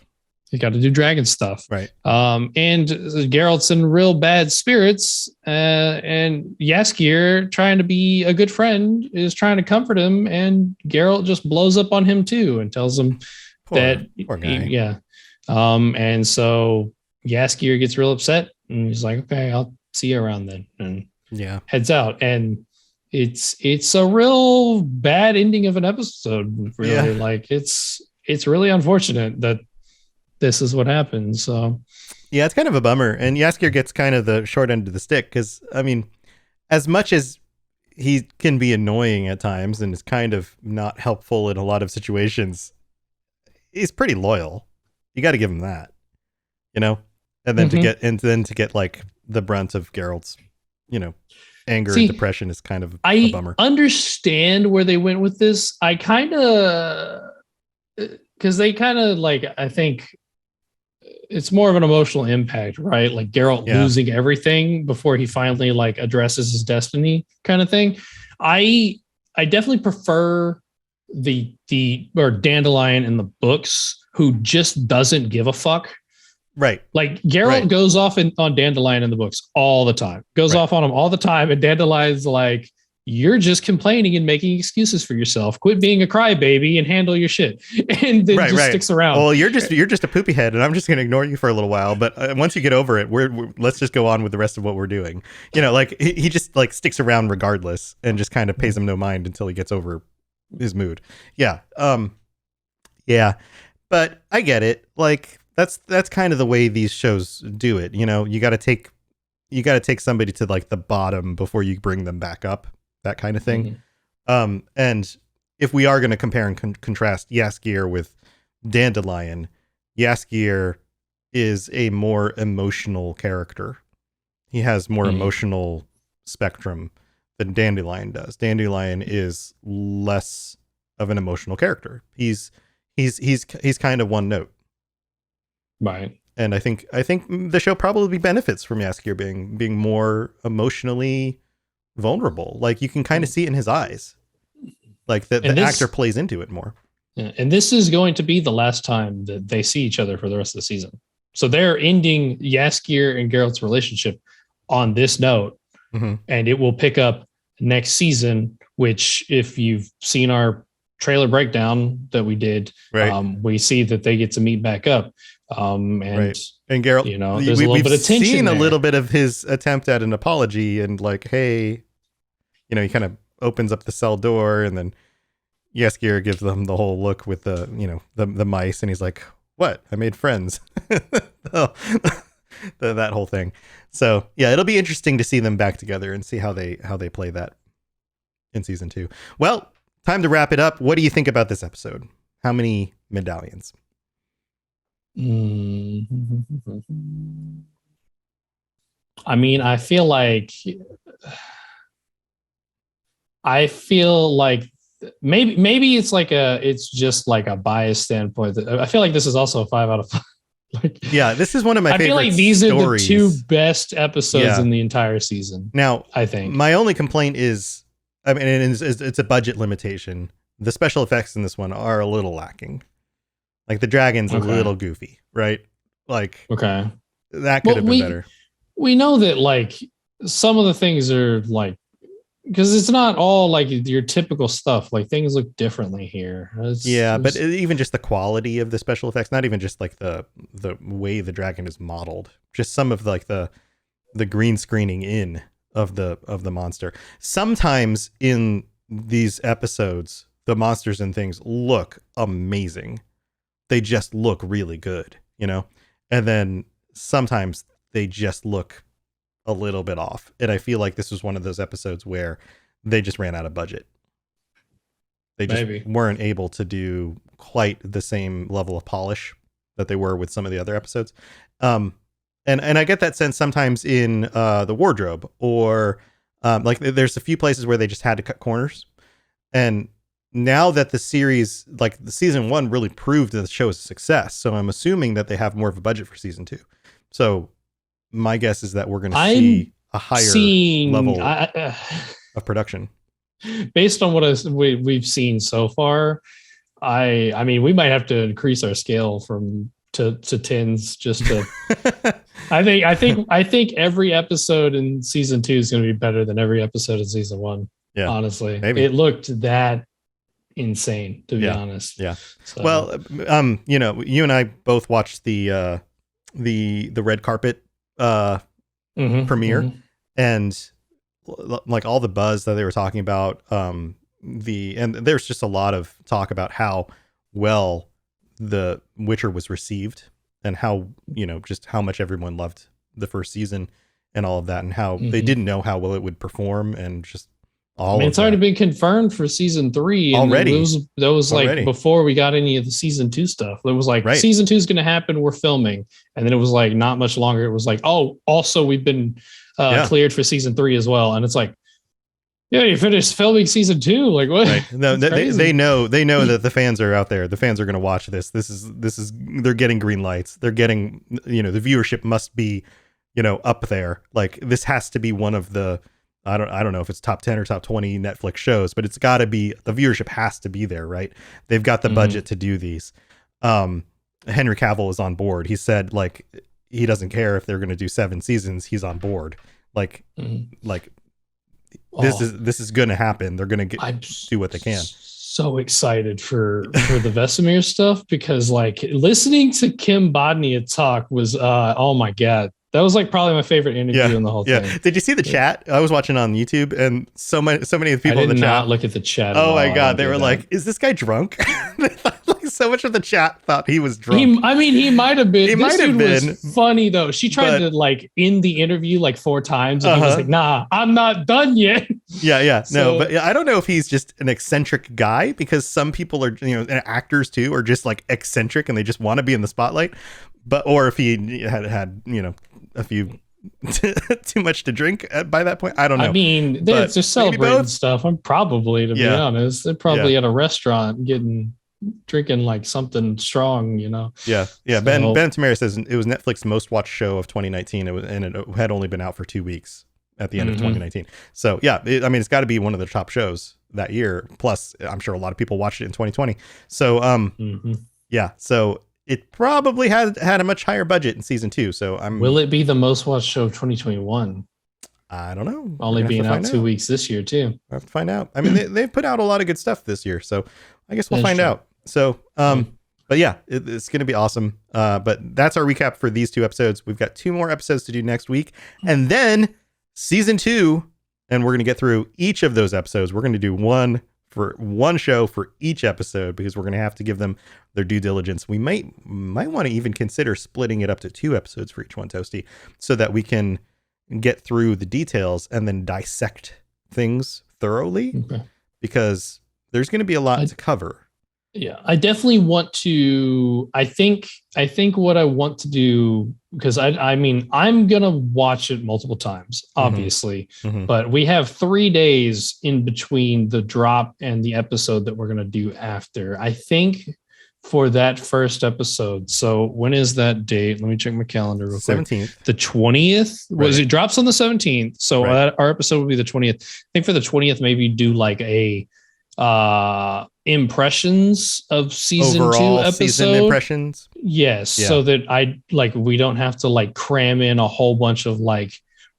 You got to do dragon stuff. Right. And Geralt's in real bad spirits, and Jaskier, trying to be a good friend, is trying to comfort him, and Geralt just blows up on him too and tells him poor guy. And so Jaskier gets real upset, and he's like, okay, I'll see you around then, and heads out. And it's a real bad ending of an episode, really. Like it's it's really unfortunate that this is what happens. So Yeah, it's kind of a bummer. And Yaskier gets kind of the short end of the stick because, I mean, as much as he can be annoying at times and is kind of not helpful in a lot of situations, he's pretty loyal. You got to give him that, you know? And then to get like the brunt of Geralt's, anger and depression is kind of a bummer. I understand where they went with this. I kind of, because they kind of like, I think it's more of an emotional impact, right? Like Geralt losing everything before he finally like addresses his destiny kind of thing. I definitely prefer the Dandelion in the books who just doesn't give a fuck. Right. Like Geralt goes off on Dandelion in the books all the time, goes off on him all the time. And Dandelion's like, you're just complaining and making excuses for yourself. Quit being a crybaby and handle your shit. And then sticks around. Well, you're just a poopy head, and I'm just going to ignore you for a little while. But once you get over it, let's just go on with the rest of what we're doing. Like he just like sticks around regardless, and just kind of pays him no mind until he gets over his mood. Yeah. Yeah. But I get it. Like that's kind of the way these shows do it. You got to take somebody to like the bottom before you bring them back up. That kind of thing. And if we are going to compare and contrast Yaskier with Dandelion, Yaskier is a more emotional character. He has more emotional spectrum than Dandelion does. Dandelion is less of an emotional character. He's kind of one note. Right. And I think the show probably benefits from Yaskier being more emotionally vulnerable. Like you can kind of see it in his eyes. Like the actor plays into it more. Yeah, and this is going to be the last time that they see each other for the rest of the season. So they're ending Yaskier and Geralt's relationship on this note, and it will pick up next season, which if you've seen our trailer breakdown that we did, we see that they get to meet back up. And Geralt, there's a little bit of tension seen there. A little bit of his attempt at an apology and like, hey, he kind of opens up the cell door and then Yaskier gives them the whole look with the mice. And he's like, what? I made friends. That whole thing. So yeah, it'll be interesting to see them back together and see how they play that in season 2. Well, time to wrap it up. What do you think about this episode? How many medallions? I mean, I feel like maybe it's just like a biased standpoint. I feel like this is also a 5 out of 5. Yeah, this is one of my favorite stories. I feel like these are the 2 best episodes in the entire season. Now, I think my only complaint is, I mean, it's a budget limitation. The special effects in this one are a little lacking. Like the dragon's a little goofy, right? Like, that could have been better. We know that like some of the things are like, because it's not all like your typical stuff. Like things look differently here. But even just the quality of the special effects, not even just like the way the dragon is modeled, just some of like the green screening in of the monster. Sometimes in these episodes, the monsters and things look amazing. They just look really good, and then sometimes they just look a little bit off. And I feel like this was one of those episodes where they just ran out of budget. They just weren't able to do quite the same level of polish that they were with some of the other episodes. And I get that sense sometimes in the wardrobe or like there's a few places where they just had to cut corners. And now that the series, like the season 1 really proved that the show is a success. So I'm assuming that they have more of a budget for season 2. So my guess is that we're going to see a higher level of production. Based on what we've seen so far, I mean, we might have to increase our scale to 10s just to. I think every episode in season 2 is going to be better than every episode in season 1. Yeah, honestly, maybe. It looked that insane, to be honest. Yeah. So. Well, you and I both watched the red carpet premiere, and like all the buzz that they were talking about, and there's just a lot of talk about how well the Witcher was received and how, just how much everyone loved the first season and all of that, and how they didn't know how well it would perform, and just all it's already been confirmed for season 3 and already. That was like before we got any of the season 2 stuff. It was like season 2 is going to happen. We're filming. And then it was like not much longer. It was like, oh, also we've been cleared for season 3 as well. And it's like, yeah, you finished filming season 2. Like what? Right. No, they know that the fans are out there. The fans are going to watch this. This is they're getting green lights. They're getting, the viewership must be, up there. Like this has to be one of the, I don't know if it's top 10 or top 20 Netflix shows, but it's got to be, the viewership has to be there, right? They've got the budget to do these. Henry Cavill is on board. He said like he doesn't care if they're going to do 7 seasons. He's on board. This is going to happen. They're going to do what they can. So excited for the Vesemir stuff, because like listening to Kim Bodnia talk was oh my god. That was like probably my favorite interview in the whole thing. Did you see the chat? I was watching on YouTube, and so many of the people in the chat. I did not look at the chat. Oh my god, they were like, "Is this guy drunk?" Like so much of the chat thought he was drunk. He might have been. He might have been. Was funny though. She tried to like end the interview like 4 times, and he was like, "Nah, I'm not done yet." Yeah. No, but I don't know if he's just an eccentric guy, because some people are, and actors too, are just like eccentric and they just want to be in the spotlight. Or if he had a few too much to drink by that point. I don't know. I mean, they're just celebrating stuff. I'm probably, to be honest, they're probably at a restaurant drinking like something strong, Yeah. So, Ben Tamara says it was Netflix's most watched show of 2019. It had only been out for 2 weeks at the end of 2019. So yeah, it's got to be one of the top shows that year. Plus, I'm sure a lot of people watched it in 2020. So yeah. So it probably had a much higher budget in season 2. So will it be the most watched show of 2021? I don't know. Only being out 2 weeks this year too. I have to find out. I mean, they've put out a lot of good stuff this year, so I guess we'll find out. So, but yeah, it's going to be awesome. But that's our recap for these 2 episodes. We've got 2 more episodes to do next week, and then season 2, and we're going to get through each of those episodes. We're going to do one show for each episode, because we're going to have to give them their due diligence. We might want to even consider splitting it up to 2 episodes for each one, Toasty, so that we can get through the details and then dissect things thoroughly, because there's going to be a lot to cover. Yeah, I definitely want to. I think what I want to do, because I'm going to watch it multiple times, obviously, but we have 3 days in between the drop and the episode that we're going to do after. I think for that first episode. So when is that date? Let me check my calendar real quick. 17th. The 20th? It drops on the 17th. So our episode will be the 20th. I think for the 20th, maybe do like a impressions of season overall 2 episode. Season impressions. Yes. Yeah. So that we don't have to cram in a whole bunch of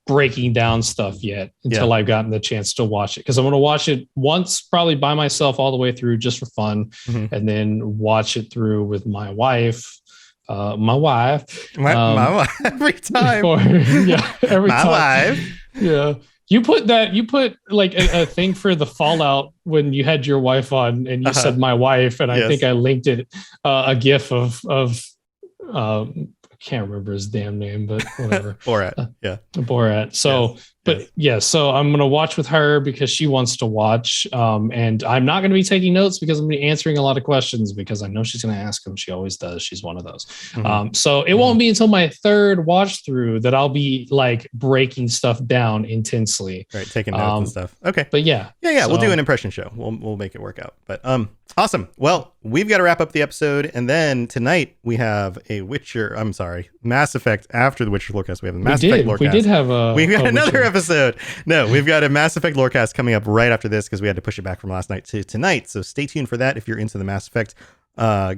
breaking down stuff yet until I've gotten the chance to watch it. Because I'm going to watch it once, probably by myself all the way through just for fun, and then watch it through with my wife. My wife. Every time. Every time. Wife. Yeah. You put a thing for the Fallout when you had your wife on, and you said my wife, and I think I linked it a GIF of I can't remember his damn name, but whatever. Borat. Borat. So, so I'm going to watch with her because she wants to watch. And I'm not going to be taking notes because I'm going to be answering a lot of questions because I know she's going to ask them. She always does. She's one of those. So it won't be until my 3rd watch through that I'll be breaking stuff down intensely. Right. Taking notes and stuff. Okay. But yeah. We'll do an impression show. We'll make it work out. But awesome. Well, we've got to wrap up the episode. And then tonight we have Mass Effect after the Witcher Lorecast. We have a Mass Effect Lorecast. We did have we've got another episode. No, we've got a Mass Effect Lorecast coming up right after this because we had to push it back from last night to tonight. So stay tuned for that if you're into the Mass Effect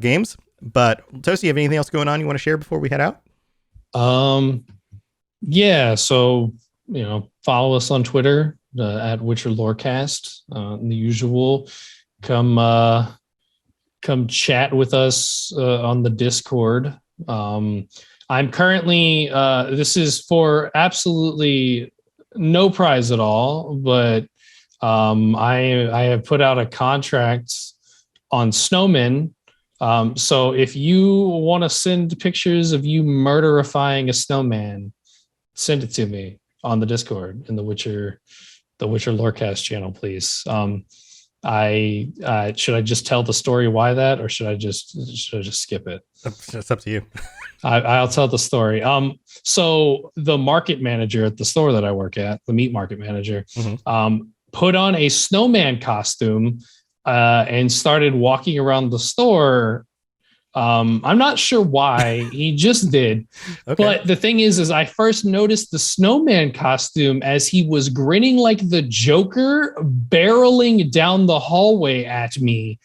games. But Toasty, you have anything else going on you want to share before we head out? Yeah. So, follow us on Twitter at Witcher Lorecast. The usual. Come chat with us on the Discord. I'm currently, this is for absolutely no prize at all, but I have put out a contract on Snowman So if you want to send pictures of you murderifying a snowman, send it to me on the Discord in the Witcher Lorecast channel, please. Should I just tell the story why that, or should I just skip it? It's up to you. I'll tell the story. So the market manager at the store that I work at, the meat market manager, put on a snowman costume and started walking around the store. I'm not sure why. He just did. Okay. But the thing is I first noticed the snowman costume as he was grinning like the Joker, barreling down the hallway at me.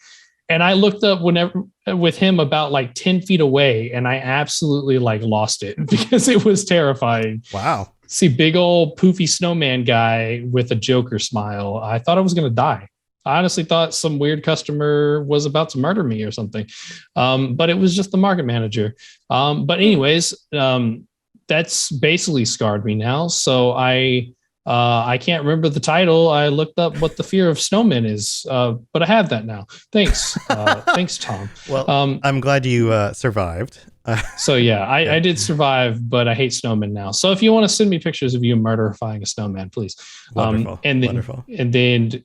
And I looked up with him about like 10 feet away, and I absolutely like lost it because it was terrifying. Wow. See, big old poofy snowman guy with a Joker smile. I thought I was going to die. I honestly thought some weird customer was about to murder me or something. But it was just the market manager. But anyways, that's basically scarred me now. So I can't remember the title. I looked up what the fear of snowmen is, but I have that now. Thanks. Thanks, Tom. Well, I'm glad you survived. So yeah, I did survive, but I hate snowmen now. So if you want to send me pictures of you murderifying a snowman, please. Wonderful. And then, Wonderful. And then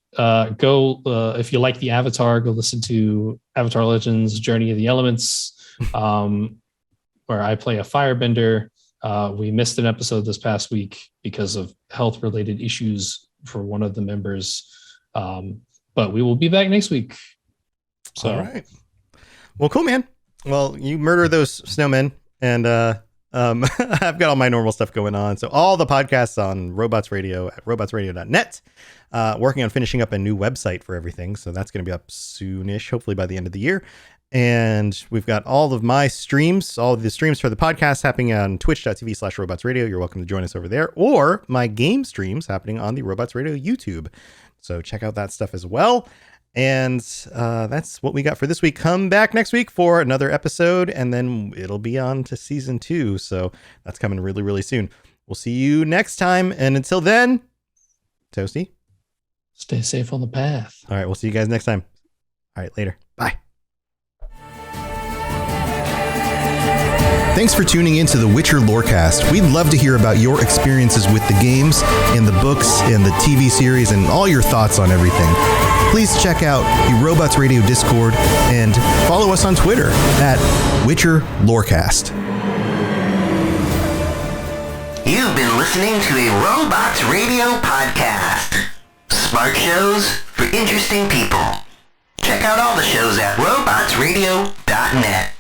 go, if you like the Avatar, go listen to Avatar Legends, Journey of the Elements, where I play a firebender. We missed an episode this past week because of health-related issues for one of the members. But we will be back next week. So. All right. Well, cool, man. Well, you murder those snowmen, and I've got all my normal stuff going on. So all the podcasts on Robots Radio at robotsradio.net. Working on finishing up a new website for everything. So that's going to be up soonish, hopefully by the end of the year. And we've got all of my streams, all of the streams for the podcast happening on twitch.tv/robotsradio. You're welcome to join us over there, or my game streams happening on the Robots Radio YouTube. So check out that stuff as well. And that's what we got for this week. Come back next week for another episode, and then it'll be on to season 2. So that's coming really, really soon. We'll see you next time. And until then, Toasty, stay safe on the path. All right. We'll see you guys next time. All right. Later. Bye. Thanks for tuning in to the Witcher Lorecast. We'd love to hear about your experiences with the games and the books and the TV series and all your thoughts on everything. Please check out the Robots Radio Discord and follow us on Twitter at Witcher Lorecast. You've been listening to a Robots Radio podcast. Smart shows for interesting people. Check out all the shows at robotsradio.net.